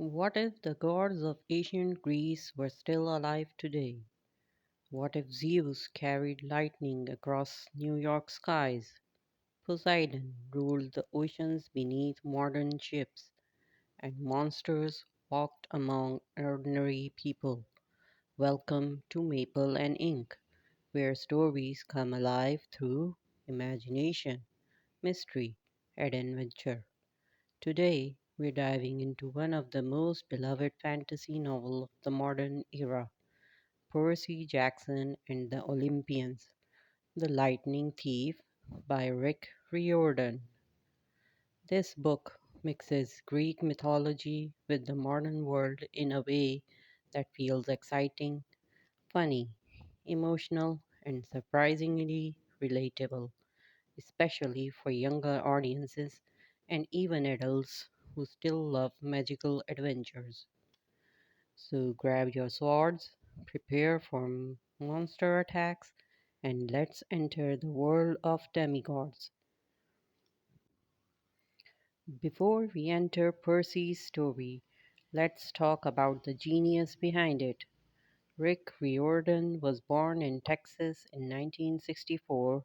What if the gods of ancient Greece were still alive today? What if Zeus carried lightning across New York skies? Poseidon ruled the oceans beneath modern ships, and monsters walked among ordinary people? Welcome to Maple and Ink, where stories come alive through imagination, mystery, and adventure. Today, we're diving into one of the most beloved fantasy novels of the modern era, Percy Jackson and the Olympians, The Lightning Thief by Rick Riordan. This book mixes Greek mythology with the modern world in a way that feels exciting, funny, emotional, and surprisingly relatable, especially for younger audiences and even adults who still love magical adventures. So grab your swords, prepare for monster attacks, and let's enter the world of demigods. Before we enter Percy's story, let's talk about the genius behind it. Rick Riordan was born in Texas in 1964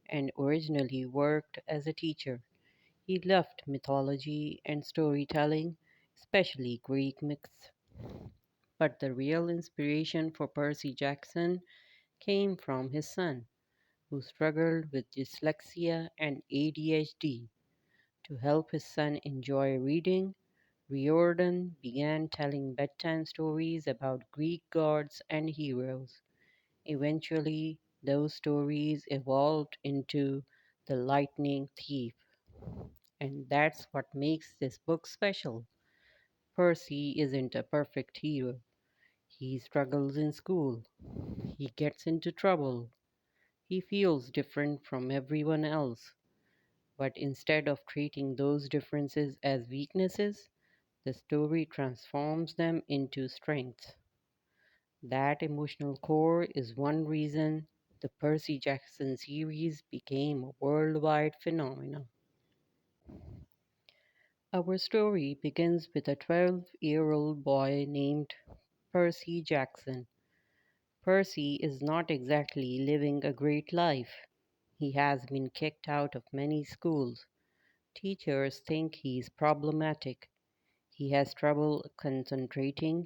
and originally worked as a teacher. He loved mythology and storytelling, especially Greek myths. But the real inspiration for Percy Jackson came from his son, who struggled with dyslexia and ADHD. To help his son enjoy reading, Riordan began telling bedtime stories about Greek gods and heroes. Eventually, those stories evolved into The Lightning Thief, and that's what makes this book special. Percy isn't a perfect hero. He struggles in school. He gets into trouble. He feels different from everyone else. But instead of treating those differences as weaknesses, the story transforms them into strengths. That emotional core is one reason the Percy Jackson series became a worldwide phenomenon. Our story begins with a 12-year-old boy named Percy Jackson. Percy is not exactly living a great life. He has been kicked out of many schools. Teachers think he's problematic. He has trouble concentrating.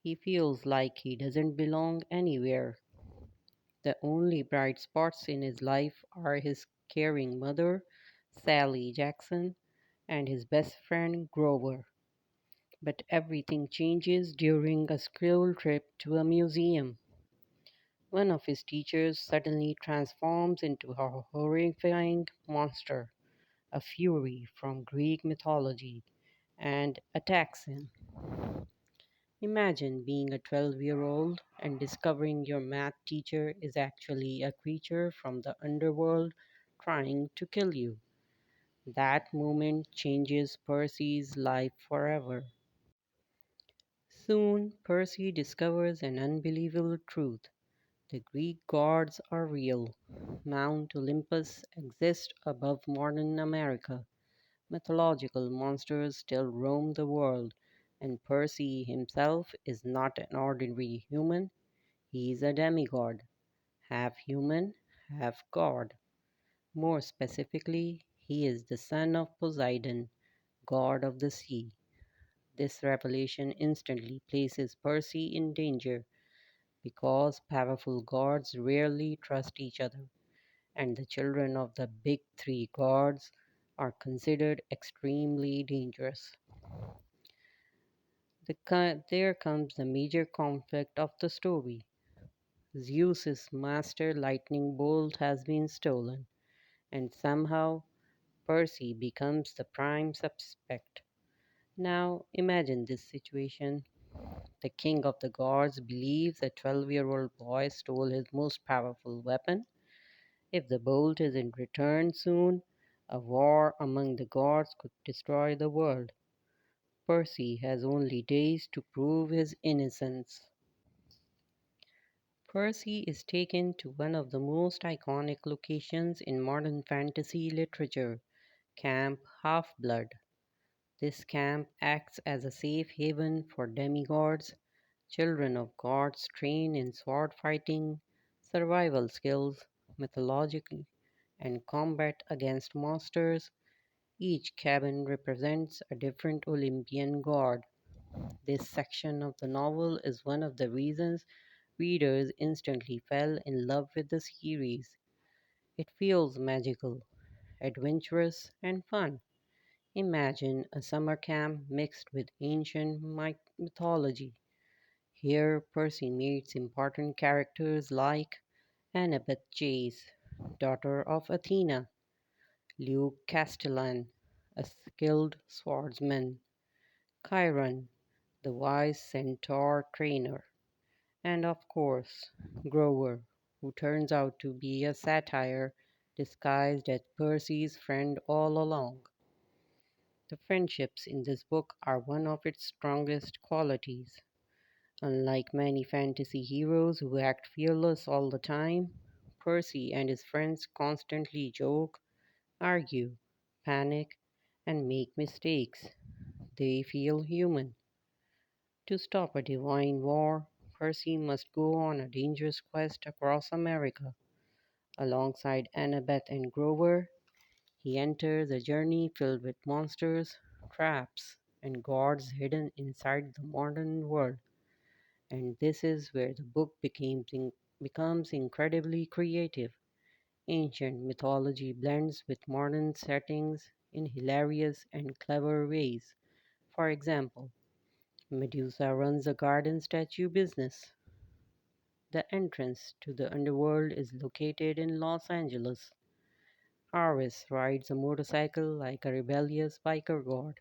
He feels like he doesn't belong anywhere. The only bright spots in his life are his caring mother, Sally Jackson, and his best friend, Grover. But everything changes during a school trip to a museum. One of his teachers suddenly transforms into a horrifying monster, a fury from Greek mythology, and attacks him. Imagine being a 12-year-old and discovering your math teacher is actually a creature from the underworld trying to kill you. That moment changes Percy's life forever. Soon, Percy discovers an unbelievable truth. The Greek gods are real. Mount Olympus exists above modern America. Mythological monsters still roam the world, and Percy himself is not an ordinary human. He is a demigod, half human, half god. More specifically, he is the son of Poseidon, god of the sea. This revelation instantly places Percy in danger because powerful gods rarely trust each other, and the children of the big three gods are considered extremely dangerous. There comes the major conflict of the story. Zeus's master lightning bolt has been stolen, and somehow Percy becomes the prime suspect. Now imagine this situation. The king of the gods believes a 12-year-old boy stole his most powerful weapon. If the bolt isn't returned soon, a war among the gods could destroy the world. Percy has only days to prove his innocence. Percy is taken to one of the most iconic locations in modern fantasy literature, Camp Half-Blood. This camp acts as a safe haven for demigods, children of gods trained in sword fighting, survival skills, mythology, and combat against monsters. Each cabin represents a different Olympian god. This section of the novel is one of the reasons readers instantly fell in love with the series. It feels magical, adventurous, and fun. Imagine a summer camp mixed with ancient mythology. Here, Percy meets important characters like Annabeth Chase, daughter of Athena, Luke Castellan, a skilled swordsman, Chiron, the wise centaur trainer, and of course, Grover, who turns out to be a satyr disguised as Percy's friend all along. The friendships in this book are one of its strongest qualities. Unlike many fantasy heroes who act fearless all the time, Percy and his friends constantly joke, argue, panic, and make mistakes. They feel human. To stop a divine war, Percy must go on a dangerous quest across America. Alongside Annabeth and Grover, he enters a journey filled with monsters, traps, and gods hidden inside the modern world. And this is where the book becomes incredibly creative. Ancient mythology blends with modern settings in hilarious and clever ways. For example, Medusa runs a garden statue business. The entrance to the underworld is located in Los Angeles. Harris rides a motorcycle like a rebellious biker god.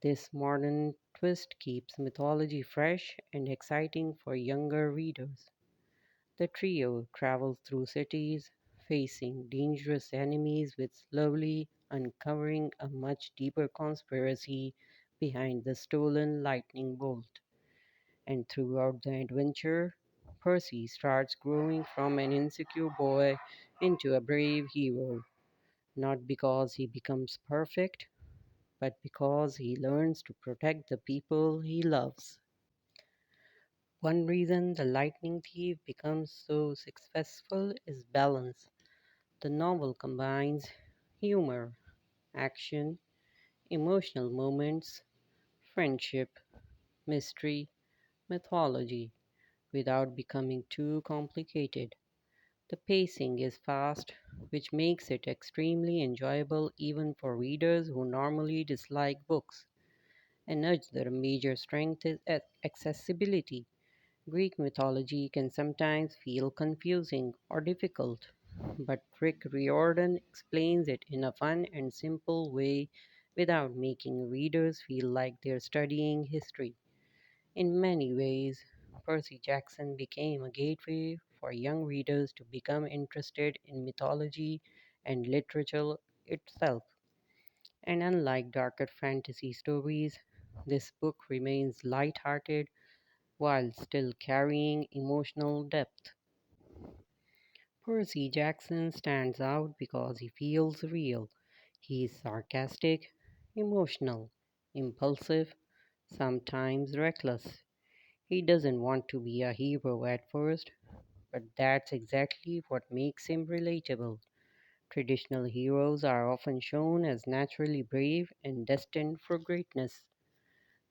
This modern twist keeps mythology fresh and exciting for younger readers. The trio travels through cities, facing dangerous enemies with slowly uncovering a much deeper conspiracy behind the stolen lightning bolt. And throughout the adventure, Percy starts growing from an insecure boy into a brave hero, not because he becomes perfect, but because he learns to protect the people he loves. One reason The Lightning Thief becomes so successful is balance. The novel combines humor, action, emotional moments, friendship, mystery, mythology, without becoming too complicated. The pacing is fast, which makes it extremely enjoyable even for readers who normally dislike books. Another major strength is accessibility. Greek mythology can sometimes feel confusing or difficult, but Rick Riordan explains it in a fun and simple way without making readers feel like they're studying history. In many ways, Percy Jackson became a gateway for young readers to become interested in mythology and literature itself. And unlike darker fantasy stories, this book remains light-hearted while still carrying emotional depth. Percy Jackson stands out because he feels real. He is sarcastic, emotional, impulsive, sometimes reckless. He doesn't want to be a hero at first, but that's exactly what makes him relatable. Traditional heroes are often shown as naturally brave and destined for greatness.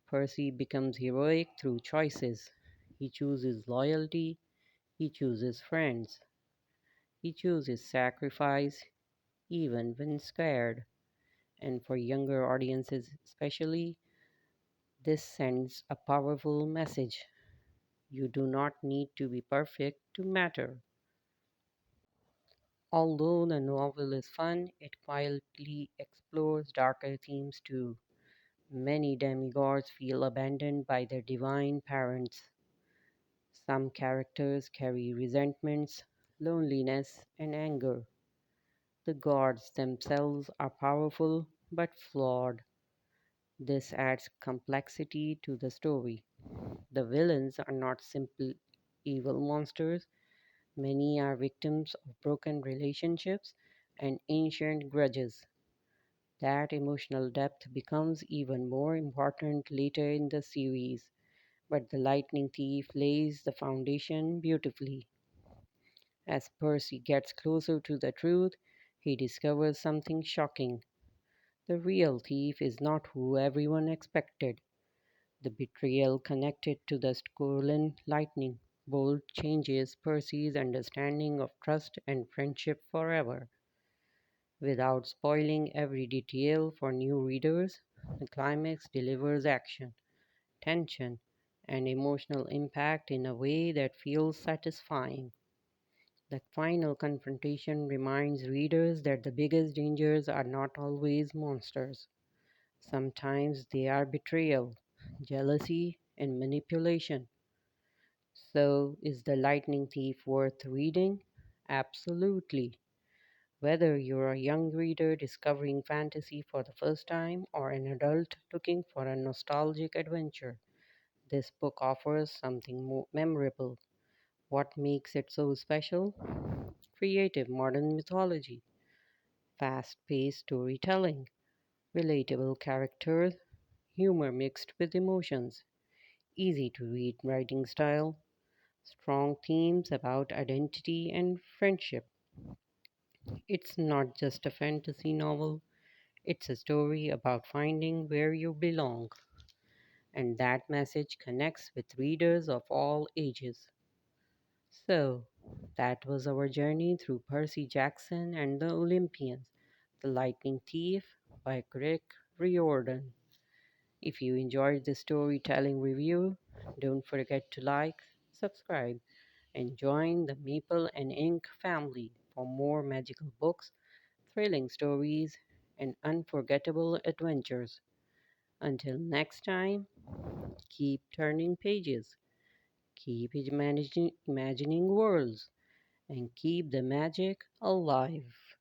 Percy becomes heroic through choices. He chooses loyalty, he chooses friends, he chooses sacrifice, even when scared. And for younger audiences, especially, this sends a powerful message. You do not need to be perfect to matter. Although the novel is fun, it quietly explores darker themes too. Many demigods feel abandoned by their divine parents. Some characters carry resentments, loneliness, and anger. The gods themselves are powerful but flawed. This adds complexity to the story. The villains are not simple evil monsters, many are victims of broken relationships and ancient grudges. That emotional depth becomes even more important later in the series, but The Lightning Thief lays the foundation beautifully. As Percy gets closer to the truth, he discovers something shocking. The real thief is not who everyone expected. The betrayal connected to the stolen lightning bolt changes Percy's understanding of trust and friendship forever. Without spoiling every detail for new readers, the climax delivers action, tension, and emotional impact in a way that feels satisfying. The final confrontation reminds readers that the biggest dangers are not always monsters. Sometimes they are betrayal, jealousy, and manipulation. So, is The Lightning Thief worth reading? Absolutely. Whether you're a young reader discovering fantasy for the first time or an adult looking for a nostalgic adventure, this book offers something more memorable. What makes it so special? Creative modern mythology, fast paced storytelling, relatable characters, humor mixed with emotions, easy to read writing style, strong themes about identity and friendship. It's not just a fantasy novel, it's a story about finding where you belong, and that message connects with readers of all ages. So, that was our journey through Percy Jackson and the Olympians, The Lightning Thief by Rick Riordan. If you enjoyed this storytelling review, don't forget to like, subscribe, and join the Maple and Ink family for more magical books, thrilling stories, and unforgettable adventures. Until next time, keep turning pages, keep imagining worlds, and keep the magic alive.